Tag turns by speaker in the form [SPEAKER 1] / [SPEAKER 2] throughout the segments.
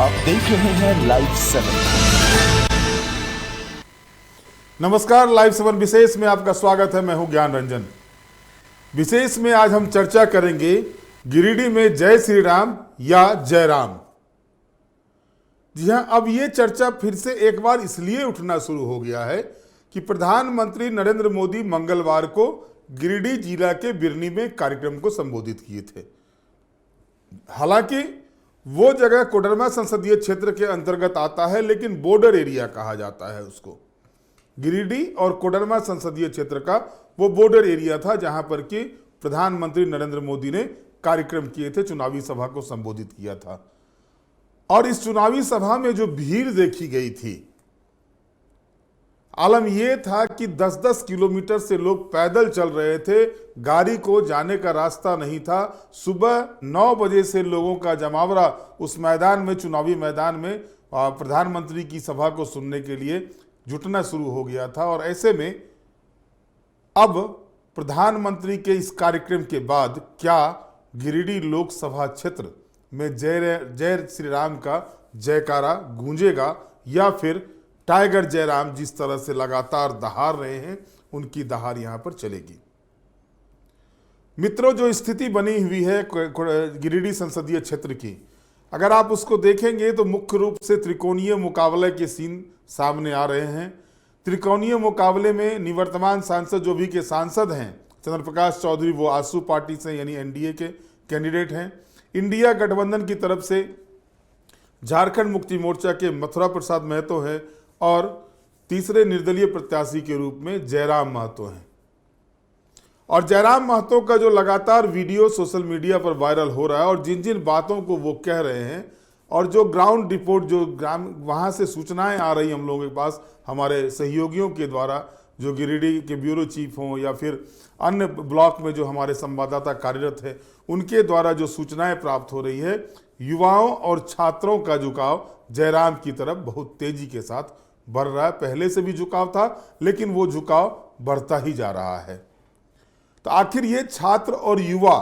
[SPEAKER 1] आप देख रहे हैं लाइव 7।
[SPEAKER 2] नमस्कार, लाइव 7 विशेष में आपका स्वागत है। मैं हूं ज्ञान रंजन। विशेष में आज हम चर्चा करेंगे गिरिडीह में जय श्री राम या जय राम। जी हां, अब ये चर्चा फिर से एक बार इसलिए उठना शुरू हो गया है कि प्रधानमंत्री नरेंद्र मोदी मंगलवार को गिरिडीह जिला के बिरनी में कार्यक्रम को संबोधित किए थे। हालांकि वो जगह कोडरमा संसदीय क्षेत्र के अंतर्गत आता है, लेकिन बॉर्डर एरिया कहा जाता है उसको। गिरिडीह और कोडरमा संसदीय क्षेत्र का वो बॉर्डर एरिया था जहां पर कि प्रधानमंत्री नरेंद्र मोदी ने कार्यक्रम किए थे, चुनावी सभा को संबोधित किया था। और इस चुनावी सभा में जो भीड़ देखी गई थी, आलम यह था कि 10-10 किलोमीटर से लोग पैदल चल रहे थे, गाड़ी को जाने का रास्ता नहीं था। सुबह 9 बजे से लोगों का जमावड़ा उस मैदान में, चुनावी मैदान में प्रधानमंत्री की सभा को सुनने के लिए जुटना शुरू हो गया था। और ऐसे में अब प्रधानमंत्री के इस कार्यक्रम के बाद क्या गिरिडीह लोकसभा क्षेत्र में जय श्री राम का जयकारा गूंजेगा या फिर टाइगर जयराम जिस तरह से लगातार दहाड़ रहे हैं उनकी दहाड़ यहां पर चलेगी। मित्रों, जो स्थिति बनी हुई है गिरिडीह संसदीय क्षेत्र की, अगर आप उसको देखेंगे तो मुख्य रूप से त्रिकोणीय मुकाबले के सीन सामने आ रहे हैं। त्रिकोणीय मुकाबले में निवर्तमान सांसद जो भी के सांसद हैं चंद्र प्रकाश चौधरी, वो आसू पार्टी से यानी एनडीए के कैंडिडेट हैं। इंडिया गठबंधन की तरफ से झारखंड मुक्ति मोर्चा के मथुरा प्रसाद महतो हैं और तीसरे निर्दलीय प्रत्याशी के रूप में जयराम महतो हैं। और जयराम महतो का जो लगातार वीडियो सोशल मीडिया पर वायरल हो रहा है और जिन जिन बातों को वो कह रहे हैं और जो ग्राउंड रिपोर्ट, जो वहाँ से सूचनाएं आ रही हम लोगों के पास हमारे सहयोगियों के द्वारा, जो गिरिडीह के ब्यूरो चीफ हों या फिर अन्य ब्लॉक में जो हमारे संवाददाता कार्यरत है, उनके द्वारा जो सूचनाएं प्राप्त हो रही है, युवाओं और छात्रों का झुकाव जयराम की तरफ बहुत तेजी के साथ बढ़ रहा है। पहले से भी झुकाव था, लेकिन वो झुकाव बढ़ता ही जा रहा है। तो आखिर ये छात्र और युवा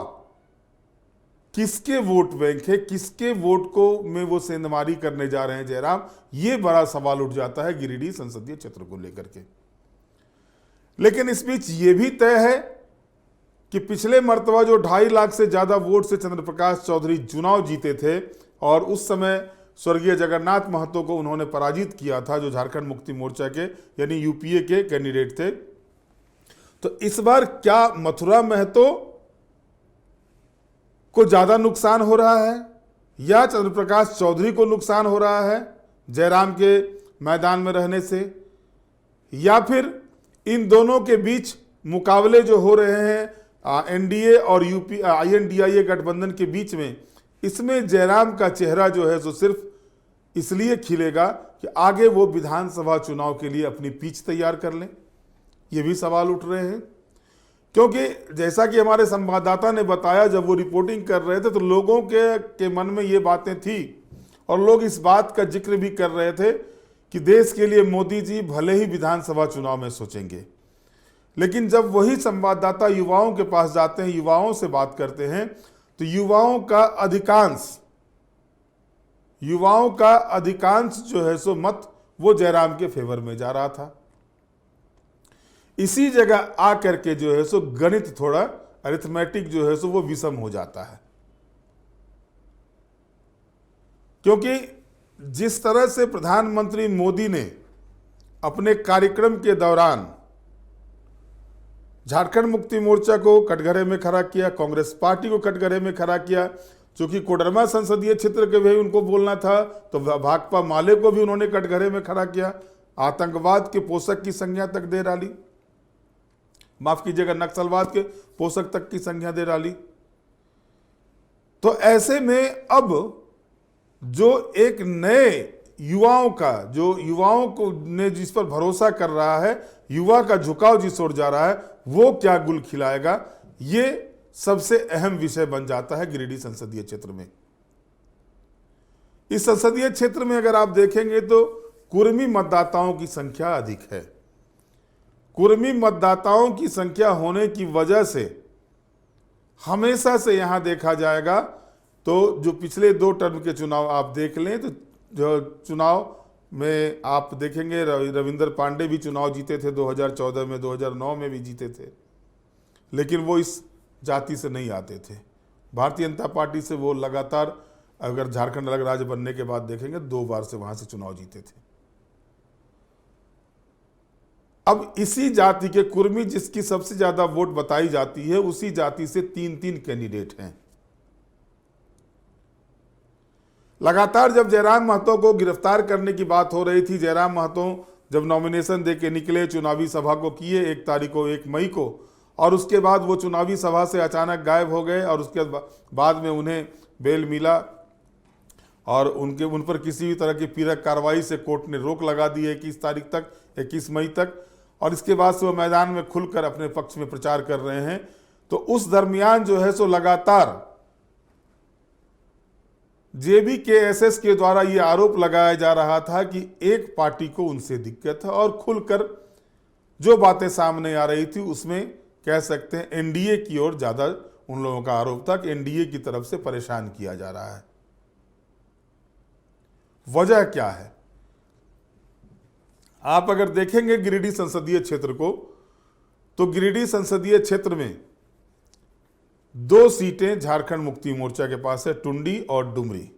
[SPEAKER 2] किसके वोट बैंक है, किसके वोट को में वो सेंधमारी करने जा रहे हैं जयराम, ये बड़ा सवाल उठ जाता है गिरिडीह संसदीय क्षेत्र को लेकर के। लेकिन इस बीच ये भी तय है कि पिछले मर्तबा जो 2.5 लाख से ज्यादा वोट से चंद्र प्रकाश चौधरी चुनाव जीते थे और उस समय स्वर्गीय जगन्नाथ महतो को उन्होंने पराजित किया था, जो झारखंड मुक्ति मोर्चा के यानी यूपीए के कैंडिडेट थे। तो इस बार क्या मथुरा महतो को ज्यादा नुकसान हो रहा है या चंद्र प्रकाश चौधरी को नुकसान हो रहा है जयराम के मैदान में रहने से, या फिर इन दोनों के बीच मुकाबले जो हो रहे हैं एनडीए और यूपी INDIA गठबंधन के बीच में, इसमें जयराम का चेहरा जो है सो सिर्फ इसलिए खिलेगा कि आगे वो विधानसभा चुनाव के लिए अपनी पिच तैयार कर लें, ये भी सवाल उठ रहे हैं। क्योंकि जैसा कि हमारे संवाददाता ने बताया, जब वो रिपोर्टिंग कर रहे थे तो लोगों के मन में ये बातें थी और लोग इस बात का जिक्र भी कर रहे थे कि देश के लिए मोदी जी भले ही विधानसभा चुनाव में सोचेंगे, लेकिन जब वही संवाददाता युवाओं के पास जाते हैं, युवाओं से बात करते हैं, तो युवाओं का अधिकांश जो है सो मत वो जयराम के फेवर में जा रहा था। इसी जगह आकर के जो है सो गणित थोड़ा, अरिथमेटिक जो है सो वो विषम हो जाता है। क्योंकि जिस तरह से प्रधानमंत्री मोदी ने अपने कार्यक्रम के दौरान झारखंड मुक्ति मोर्चा को कटघरे में खड़ा किया, कांग्रेस पार्टी को कटघरे में खड़ा किया, चूंकि कोडरमा संसदीय क्षेत्र के भी उनको बोलना था तो भाकपा माले को भी उन्होंने कटघरे में खड़ा किया, आतंकवाद के पोषक की संज्ञा तक दे डाली, माफ कीजिएगा नक्सलवाद के पोषक तक की संज्ञा दे डाली। तो ऐसे में अब जो एक नए युवाओं का, जो युवाओं को ने जिस पर भरोसा कर रहा है, युवा का झुकाव जिस ओर जा रहा है, वो क्या गुल खिलाएगा, ये सबसे अहम विषय बन जाता है गिरिडीह संसदीय क्षेत्र में। इस संसदीय क्षेत्र में अगर आप देखेंगे तो कुर्मी मतदाताओं की संख्या अधिक है। कुर्मी मतदाताओं की संख्या होने की वजह से हमेशा से यहां देखा जाएगा तो जो पिछले 2 टर्म के चुनाव आप देख लें तो जो चुनाव में आप देखेंगे रविंदर पांडे भी चुनाव जीते थे 2014 में, 2009 में भी जीते थे, लेकिन वो इस जाति से नहीं आते थे। भारतीय जनता पार्टी से वो लगातार, अगर झारखंड अलग राज्य बनने के बाद देखेंगे, 2 बार से वहां से चुनाव जीते थे। अब इसी जाति के कुर्मी, जिसकी सबसे ज्यादा वोट बताई जाती है, उसी जाति से 3 कैंडिडेट हैं। लगातार जब जयराम महतो को गिरफ्तार करने की बात हो रही थी, जयराम महतो जब नॉमिनेशन दे के निकले, चुनावी सभा को किए 1 मई को, और उसके बाद वो चुनावी सभा से अचानक गायब हो गए, और उसके बाद में उन्हें बेल मिला और उन पर किसी भी तरह की पीड़क कार्रवाई से कोर्ट ने रोक लगा दी 21 मई तक, और इसके बाद से वो मैदान में खुलकर अपने पक्ष में प्रचार कर रहे हैं। तो उस दरमियान जो है सो लगातार JBKSS के द्वारा ये आरोप लगाया जा रहा था कि एक पार्टी को उनसे दिक्कत है, और खुलकर जो बातें सामने आ रही थी उसमें कह सकते हैं एनडीए की ओर ज्यादा उन लोगों का आरोप था कि एनडीए की तरफ से परेशान किया जा रहा है। वजह क्या है? आप अगर देखेंगे गिरिडीह संसदीय क्षेत्र को, तो गिरिडीह संसदीय क्षेत्र में 2 सीटें झारखंड मुक्ति मोर्चा के पास है, टुंडी और डुमरी।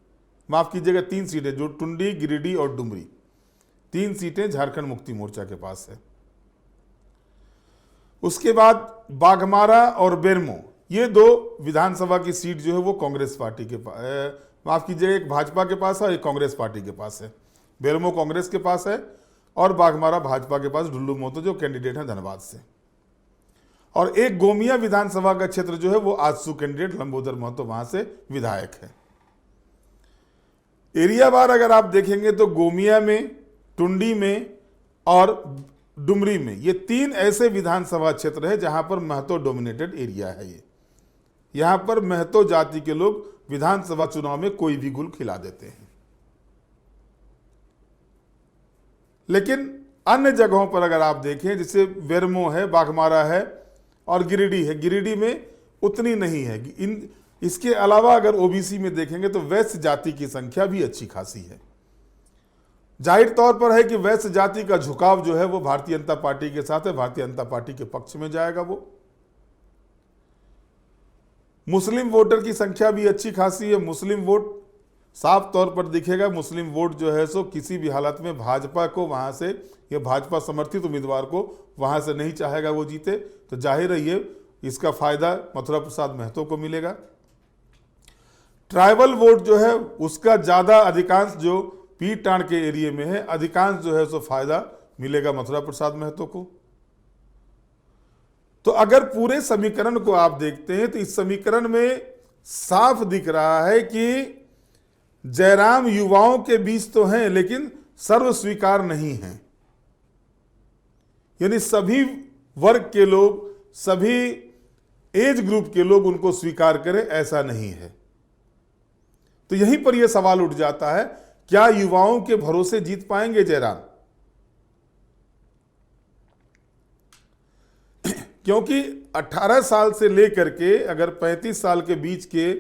[SPEAKER 2] माफ कीजिएगा, 3 सीटें, जो टुंडी, गिरिडीह और डुमरी, 3 सीटें झारखंड मुक्ति मोर्चा के पास है। उसके बाद बाघमारा और बेरमो, ये 2 विधानसभा की सीट जो है वो कांग्रेस पार्टी के पास, माफ कीजिएगा, एक भाजपा के पास है और एक कांग्रेस पार्टी के पास है। बेरमो कांग्रेस के पास है और बाघमारा भाजपा के पास, ढुल्लू मोतो जो कैंडिडेट है धनबाद से। और एक गोमिया विधानसभा का क्षेत्र जो है वो आजसू कैंडिडेट लंबोदर महतो वहां से विधायक है। एरिया बार अगर आप देखेंगे तो गोमिया में, टुंडी में और डुमरी में, ये 3 ऐसे विधानसभा क्षेत्र है जहां पर महतो डोमिनेटेड एरिया है। ये यहां पर महतो जाति के लोग विधानसभा चुनाव में कोई भी गुल खिला देते हैं। लेकिन अन्य जगहों पर अगर आप देखें, जैसे बेरमो है, बाघमारा है और गिरिडीह है, गिरिडीह में उतनी नहीं है। इसके अलावा अगर ओबीसी में देखेंगे तो वैश्य जाति की संख्या भी अच्छी खासी है। जाहिर तौर पर है कि वैश्य जाति का झुकाव जो है वो भारतीय जनता पार्टी के साथ है, भारतीय जनता पार्टी के पक्ष में जाएगा वो। मुस्लिम वोटर की संख्या भी अच्छी खासी है। मुस्लिम वोट साफ तौर पर दिखेगा, मुस्लिम वोट जो है सो किसी भी हालत में भाजपा को वहां से, या भाजपा समर्थित उम्मीदवार को वहां से नहीं चाहेगा वो जीते। तो जाहिर है ये इसका फायदा मथुरा प्रसाद महतो को मिलेगा। ट्राइबल वोट जो है उसका ज्यादा, अधिकांश जो पीर टांड के एरिया में है, अधिकांश जो है सो फायदा मिलेगा मथुरा प्रसाद महतो को। तो अगर पूरे समीकरण को आप देखते हैं तो इस समीकरण में साफ दिख रहा है कि जयराम युवाओं के बीच तो हैं लेकिन सर्व स्वीकार नहीं हैं। यानी सभी वर्ग के लोग, सभी एज ग्रुप के लोग उनको स्वीकार करें, ऐसा नहीं है। तो यहीं पर यह सवाल उठ जाता है, क्या युवाओं के भरोसे जीत पाएंगे जयराम? क्योंकि 18 साल से लेकर के अगर 35 साल के बीच के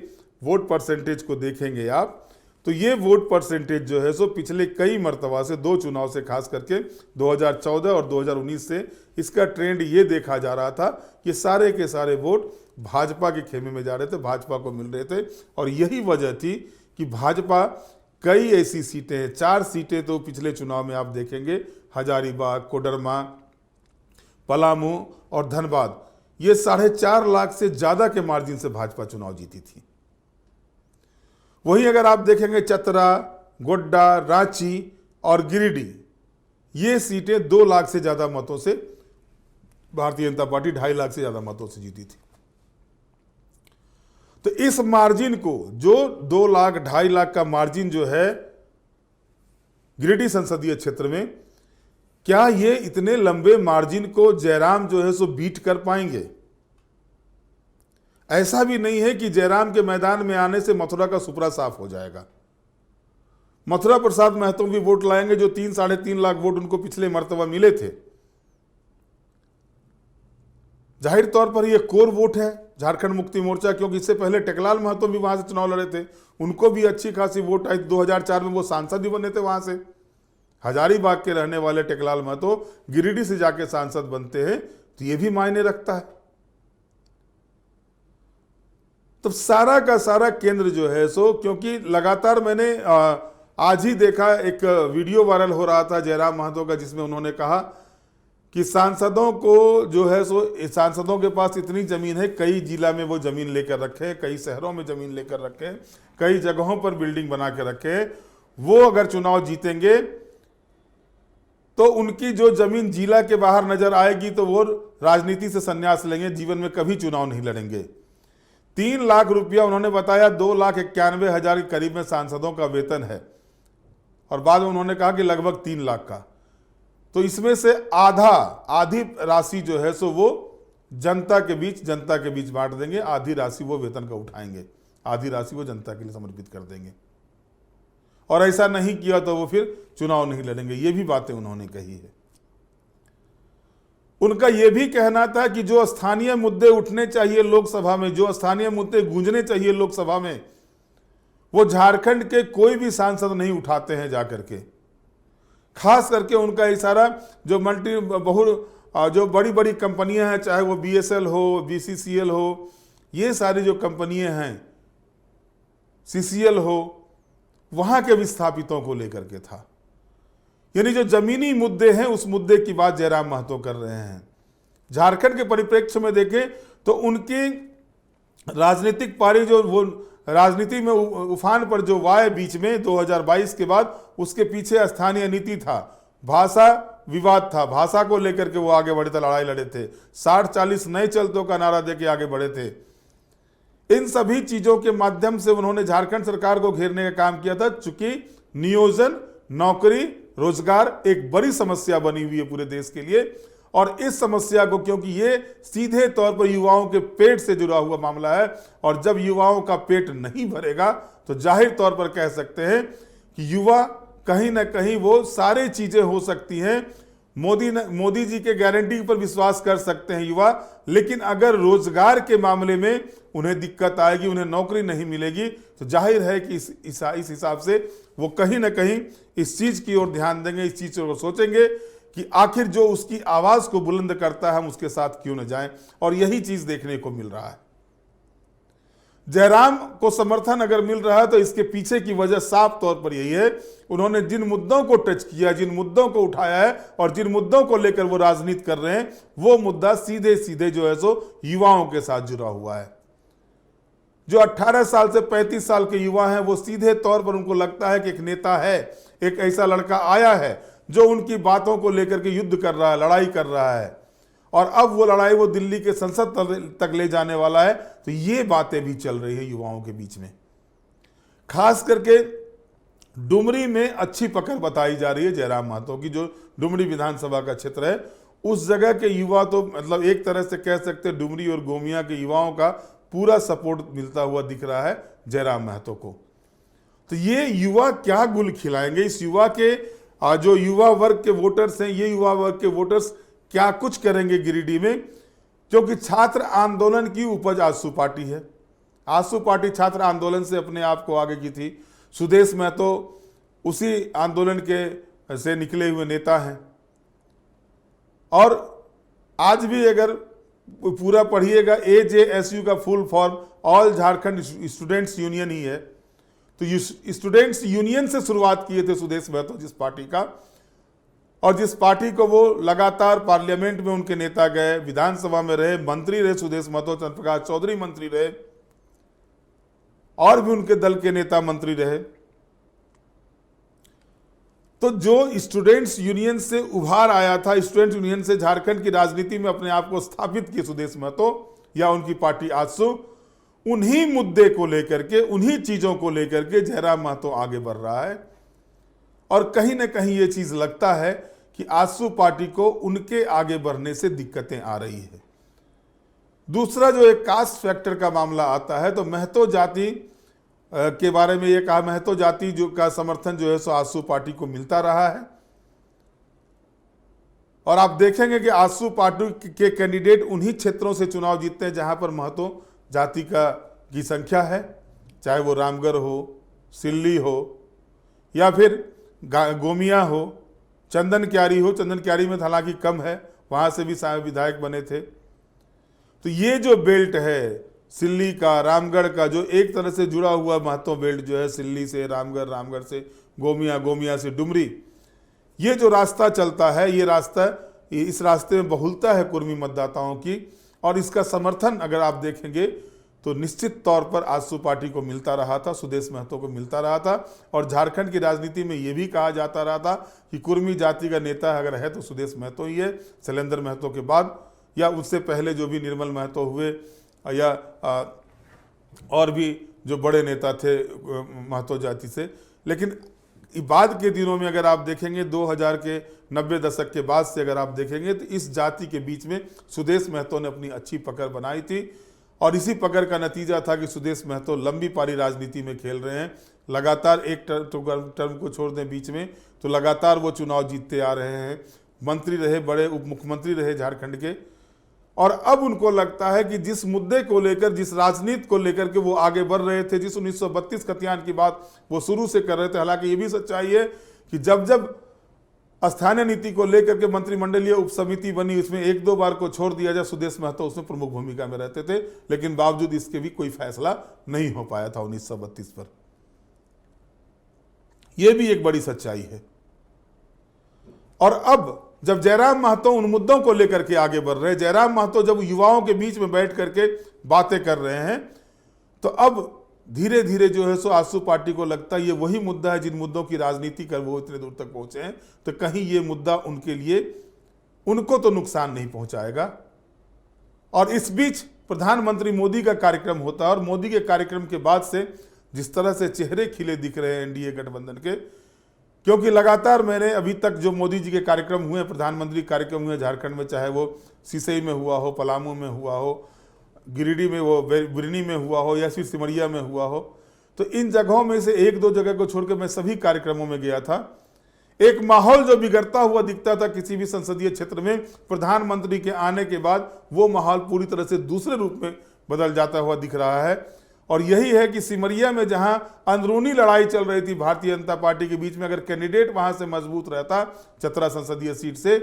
[SPEAKER 2] वोट परसेंटेज को देखेंगे आप, तो ये वोट परसेंटेज जो है सो पिछले कई मर्तबा से, 2 चुनाव से, खास करके 2014 और 2019 से इसका ट्रेंड ये देखा जा रहा था कि सारे के सारे वोट भाजपा के खेमे में जा रहे थे, भाजपा को मिल रहे थे। और यही वजह थी कि भाजपा कई ऐसी सीटें हैं, 4 सीटें तो पिछले चुनाव में आप देखेंगे, हजारीबाग, कोडरमा, पलामू और धनबाद, ये 4.5 लाख से ज्यादा के मार्जिन से भाजपा चुनाव जीती थी। वहीं अगर आप देखेंगे चतरा, गोड्डा, रांची और गिरिडीह, ये सीटें 2 लाख से ज्यादा मतों से भारतीय जनता पार्टी 2.5 लाख से ज्यादा मतों से जीती थी। तो इस मार्जिन को, जो 2 लाख 2.5 लाख का मार्जिन जो है गिरिडीह संसदीय क्षेत्र में, क्या ये इतने लंबे मार्जिन को जयराम जो है सो बीट कर पाएंगे? ऐसा भी नहीं है कि जयराम के मैदान में आने से मथुरा का सुपरा साफ हो जाएगा। मथुरा प्रसाद महतो भी वोट लाएंगे, जो 3-3.5 लाख वोट उनको पिछले मर्तबा मिले थे। जाहिर तौर पर यह कोर वोट है। झारखंड मुक्ति मोर्चा, क्योंकि इससे पहले टेकलाल महतो भी वहां से चुनाव लड़े थे, उनको भी अच्छी खासी वोट आई। 2004 में वो सांसद भी बने थे वहां से। हजारीबाग के रहने वाले टेकलाल महतो गिरिडीह से जाके सांसद बनते हैं, तो ये भी मायने रखता है। तो सारा का सारा केंद्र जो है सो, क्योंकि लगातार मैंने आज ही देखा एक वीडियो वायरल हो रहा था जयराम महतो का, जिसमें उन्होंने कहा कि सांसदों को जो है सो, सांसदों के पास इतनी जमीन है, कई जिला में वो जमीन लेकर रखे, कई शहरों में जमीन लेकर रखे, कई जगहों पर बिल्डिंग बना के रखे, वो अगर चुनाव जीतेंगे तो उनकी जो जमीन जिला के बाहर नजर आएगी तो वो राजनीति से संन्यास लेंगे, जीवन में कभी चुनाव नहीं लड़ेंगे। 3 लाख रुपया उन्होंने बताया, 2,91,000 के करीब में सांसदों का वेतन है, और बाद में उन्होंने कहा कि लगभग 3 लाख का। तो इसमें से आधी राशि जो है सो वो जनता के बीच बांट देंगे, आधी राशि वो वेतन का उठाएंगे, आधी राशि वो जनता के लिए समर्पित कर देंगे, और ऐसा नहीं किया तो वो फिर चुनाव नहीं लड़ेंगे। ये भी बातें उन्होंने कही है। उनका यह भी कहना था कि जो स्थानीय मुद्दे उठने चाहिए लोकसभा में, जो स्थानीय मुद्दे गूंजने चाहिए लोकसभा में, वो झारखंड के कोई भी सांसद नहीं उठाते हैं जाकर के। खास करके उनका इशारा जो जो बड़ी बड़ी कंपनियां हैं, चाहे वो BSL हो, BCCL हो, ये सारी जो कंपनियां हैं, CCL हो, वहां के विस्थापितों को लेकर के था। यानी जो जमीनी मुद्दे हैं उस मुद्दे की बात जयराम महतो कर रहे हैं। झारखंड के परिप्रेक्ष्य में देखें तो उनकी राजनीतिक पारी जो वो राजनीति में उफान पर जो वाय बीच में 2022 के बाद, उसके पीछे स्थानीय नीति था, भाषा विवाद था, भाषा को लेकर के वो आगे बढ़े थे, लड़ाई लड़े थे, 60-40 नए चलतों का नारा देके आगे बढ़े थे। इन सभी चीजों के माध्यम से उन्होंने झारखंड सरकार को घेरने का काम किया था। चूंकि नियोजन, नौकरी, रोजगार एक बड़ी समस्या बनी हुई है पूरे देश के लिए, और इस समस्या को, क्योंकि ये सीधे तौर पर युवाओं के पेट से जुड़ा हुआ मामला है, और जब युवाओं का पेट नहीं भरेगा तो जाहिर तौर पर कह सकते हैं कि युवा कहीं ना कहीं वो सारी चीजें हो सकती हैं, मोदी जी के गारंटी पर विश्वास कर सकते हैं युवा, लेकिन अगर रोजगार के मामले में उन्हें दिक्कत आएगी, उन्हें नौकरी नहीं मिलेगी, तो जाहिर है कि इस हिसाब से वो कहीं ना कहीं इस चीज की ओर ध्यान देंगे, इस चीज को सोचेंगे कि आखिर जो उसकी आवाज को बुलंद करता है हम उसके साथ क्यों न जाएं, और यही चीज देखने को मिल रहा है। जयराम को समर्थन अगर मिल रहा है तो इसके पीछे की वजह साफ तौर पर यही है, उन्होंने जिन मुद्दों को टच किया, जिन मुद्दों को उठाया है और जिन मुद्दों को लेकर वो राजनीति कर रहे हैं, वो मुद्दा सीधे सीधे जो है सो युवाओं के साथ जुड़ा हुआ है। जो 18 साल से 35 साल के युवा हैं, वो सीधे तौर पर उनको लगता है कि एक नेता है, एक ऐसा लड़का आया है जो उनकी बातों को लेकर के युद्ध कर रहा है, लड़ाई कर रहा है, और अब वो लड़ाई वो दिल्ली के संसद तक ले जाने वाला है। तो ये बातें भी चल रही है युवाओं के बीच में। खास करके डुमरी में अच्छी पकड़ बताई जा रही है जयराम महतो की, जो डुमरी विधानसभा का क्षेत्र है, उस जगह के युवा तो मतलब एक तरह से कह सकते हैं डुमरी और गोमिया के युवाओं का पूरा सपोर्ट मिलता हुआ दिख रहा है जयराम महतो को। तो ये युवा क्या गुल खिलाएंगे, इस युवा के जो युवा वर्ग के वोटर्स हैं, ये युवा वर्ग के वोटर्स क्या कुछ करेंगे गिरिडीह में, क्योंकि छात्र आंदोलन की उपज आजसू पार्टी है। आजसू पार्टी छात्र आंदोलन से अपने आप को आगे की थी। सुदेश महतो उसी आंदोलन के से निकले हुए नेता हैं, और आज भी अगर पूरा पढ़िएगा, AJSU का full form all Jharkhand students union ही है। तो स्टूडेंट्स यूनियन से शुरुआत किए थे सुदेश महतो जिस पार्टी का, और जिस पार्टी को वो लगातार पार्लियामेंट में उनके नेता गए, विधानसभा में रहे, मंत्री रहे सुदेश महतो, चंद्रप्रकाश चौधरी मंत्री रहे, और भी उनके दल के नेता मंत्री रहे। तो जो स्टूडेंट्स यूनियन से उभार आया था, स्टूडेंट्स यूनियन से झारखंड की राजनीति में अपने आप को स्थापित किए सुदेश महतो या उनकी पार्टी आजसू, उन्हीं मुद्दे को लेकर के, उन्हीं चीजों को लेकर के जयराम महतो आगे बढ़ रहा है। और कहीं ना कहीं ये चीज लगता है कि आजसू पार्टी को उनके आगे बढ़ने से दिक्कतें आ रही है। दूसरा जो एक कास्ट फैक्टर का मामला आता है, तो महतो जाति के बारे में ये कहा, महतो जाति जो का समर्थन जो है सो आजसू पार्टी को मिलता रहा है, और आप देखेंगे कि आजसू पार्टी के कैंडिडेट उन्हीं क्षेत्रों से चुनाव जीतते हैं जहां पर महतो जाति की संख्या है, चाहे वो रामगढ़ हो, सिल्ली हो, या फिर गोमिया हो, चंदन क्यारी हो। चंदन क्यारी में हालांकि कम है, वहां से भी विधायक बने थे। तो ये जो बेल्ट है सिल्ली का, रामगढ़ का, जो एक तरह से जुड़ा हुआ महतो बेल्ट जो है, सिल्ली से रामगढ़, रामगढ़ से गोमिया, गोमिया से डुमरी, ये जो रास्ता चलता है, ये रास्ता, इस रास्ते में बहुलता है कुर्मी मतदाताओं की, और इसका समर्थन अगर आप देखेंगे तो निश्चित तौर पर आजसू पार्टी को मिलता रहा था, सुदेश महतो को मिलता रहा था। और झारखंड की राजनीति में ये भी कहा जाता रहा था कि कुर्मी जाति का नेता अगर है तो सुदेश महतो ही है, शैलेंद्र महतो के बाद, या उससे पहले जो भी निर्मल महतो हुए, या और भी जो बड़े नेता थे महतो जाति से। लेकिन बाद के दिनों में अगर आप देखेंगे 2000 के 90 दशक के बाद से अगर आप देखेंगे तो इस जाति के बीच में सुदेश महतो ने अपनी अच्छी पकड़ बनाई थी, और इसी पकड़ का नतीजा था कि सुदेश महतो लंबी पारी राजनीति में खेल रहे हैं। लगातार एक टर्म को छोड़ दें बीच में तो लगातार वो चुनाव जीतते आ रहे हैं, मंत्री रहे, बड़े उप मुख्यमंत्री रहे झारखंड के। और अब उनको लगता है कि जिस मुद्दे को लेकर, जिस राजनीति को लेकर के वो आगे बढ़ रहे थे, जिस 1932 खतियान की बात वो शुरू से कर रहे थे, हालांकि ये भी सच्चाई है कि जब जब स्थानीय नीति को लेकर के मंत्रिमंडलीय उपसमिति बनी, उसमें एक दो बार को छोड़ दिया जाए, सुदेश महतो उसमें प्रमुख भूमिका में रहते थे, लेकिन बावजूद इसके भी कोई फैसला नहीं हो पाया था 1932 पर। यह भी एक बड़ी सच्चाई है। और अब जब जयराम महतो उन मुद्दों को लेकर के आगे बढ़ रहे हैं, जयराम महतो जब युवाओं के बीच में बैठ करके बातें कर रहे हैं, तो अब धीरे धीरे जो है सो आजसू पार्टी को लगता है ये वही मुद्दा है जिन मुद्दों की राजनीति कर वो इतने दूर तक पहुंचे हैं, तो कहीं ये मुद्दा उनके लिए, उनको तो नुकसान नहीं पहुंचाएगा। और इस बीच प्रधानमंत्री मोदी का कार्यक्रम होता है, और मोदी के कार्यक्रम के बाद से जिस तरह से चेहरे खिले दिख रहे हैं एनडीए गठबंधन के, क्योंकि लगातार मैंने अभी तक जो मोदी जी के कार्यक्रम हुए, प्रधानमंत्री कार्यक्रम हुए झारखंड में, चाहे वो सिसई में हुआ हो, पलामू में हुआ हो, गिरिडीह में, वो बिरनी में हुआ हो, या फिर सिमरिया में हुआ हो, तो इन जगहों में से एक दो जगह को छोड़कर मैं सभी कार्यक्रमों में गया था। एक माहौल जो बिगड़ता हुआ दिखता था किसी भी संसदीय क्षेत्र में, प्रधानमंत्री के आने के बाद वो माहौल पूरी तरह से दूसरे रूप में बदल जाता हुआ दिख रहा है। और यही है कि सिमरिया में जहां अंदरूनी लड़ाई चल रही थी भारतीय जनता पार्टी के बीच में, अगर कैंडिडेट वहां से मजबूत रहता चतरा संसदीय सीट से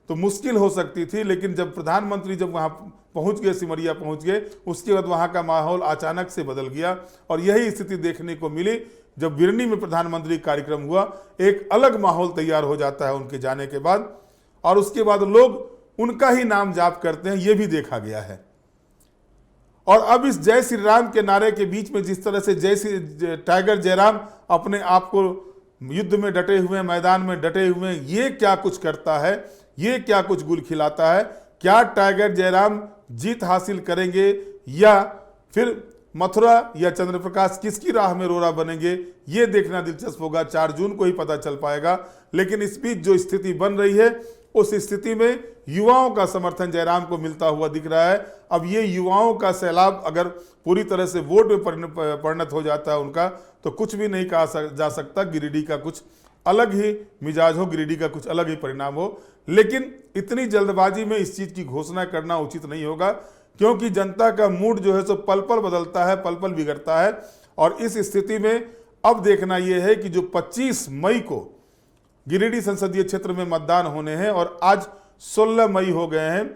[SPEAKER 2] तो मुश्किल हो सकती थी, लेकिन जब प्रधानमंत्री जब वहां पहुंच गए, सिमरिया पहुंच गए, उसके बाद वहां का माहौल अचानक से बदल गया। और यही स्थिति देखने को मिली जब बिरनी में प्रधानमंत्री कार्यक्रम हुआ, एक अलग माहौल तैयार हो जाता है उनके जाने के बाद, और उसके बाद लोग उनका ही नाम जाप करते हैं, ये भी देखा गया है। और अब इस जय श्री राम के नारे के बीच में जिस तरह से टाइगर जयराम अपने आप को युद्ध में डटे हुए, मैदान में डटे हुए, ये क्या कुछ करता है, ये क्या कुछ गुल खिलाता है, क्या टाइगर जयराम जीत हासिल करेंगे या फिर मथुरा या चंद्रप्रकाश किसकी राह में रोरा बनेंगे, ये देखना दिलचस्प होगा। 4 जून को ही पता चल पाएगा। लेकिन इस बीच जो स्थिति बन रही है, उस स्थिति में युवाओं का समर्थन जयराम को मिलता हुआ दिख रहा है। अब ये युवाओं का सैलाब अगर पूरी तरह से वोट में परिणत हो जाता है उनका, तो कुछ भी नहीं कहा जा सकता। गिरिडीह का कुछ अलग ही मिजाज हो, गिरिडीह का कुछ अलग ही परिणाम हो। लेकिन इतनी जल्दबाजी में इस चीज की घोषणा करना उचित नहीं होगा, क्योंकि जनता का मूड जो है सो पल पल बदलता है, पल पल बिगड़ता है। और इस स्थिति में अब देखना यह है कि जो 25 मई को गिरिडीह संसदीय क्षेत्र में मतदान होने हैं और आज 16 मई हो गए हैं,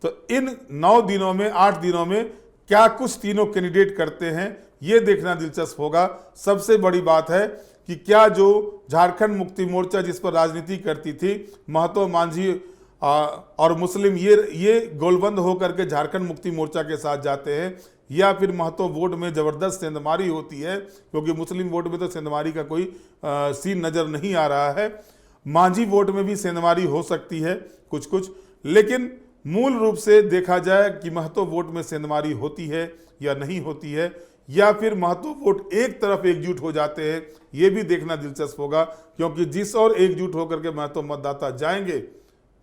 [SPEAKER 2] तो इन 9 दिनों में, 8 दिनों में क्या कुछ तीनों कैंडिडेट करते हैं, ये देखना दिलचस्प होगा। सबसे बड़ी बात है कि क्या जो झारखंड मुक्ति मोर्चा जिस पर राजनीति करती थी, महतो, मांझी और मुस्लिम, ये गोलबंद होकर के झारखंड मुक्ति मोर्चा के साथ जाते हैं, या फिर महतो वोट में जबरदस्त सेंधमारी होती है, क्योंकि मुस्लिम वोट में तो सेंधमारी का कोई सीन नजर नहीं आ रहा है। मांझी वोट में भी सेंधमारी हो सकती है कुछ कुछ, लेकिन मूल रूप से देखा जाए कि महतो वोट में सेंधमारी होती है या नहीं होती है, या फिर महतो वोट एक तरफ एकजुट हो जाते हैं, ये भी देखना दिलचस्प होगा। क्योंकि जिस और एकजुट होकर के महतो मतदाता जाएंगे,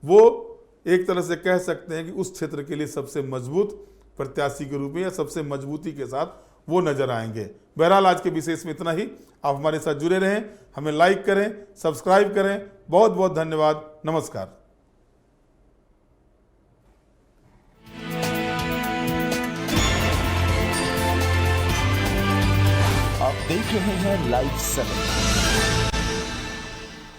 [SPEAKER 2] वो एक तरह से कह सकते हैं कि उस क्षेत्र के लिए सबसे मजबूत प्रत्याशी के रूप में या सबसे मजबूती के साथ वो नजर आएंगे। बहरहाल आज के विशेष में इतना ही। आप हमारे साथ जुड़े रहें, हमें लाइक करें, सब्सक्राइब करें। बहुत बहुत धन्यवाद। नमस्कार।
[SPEAKER 1] देख रहे हैं लाइव 7।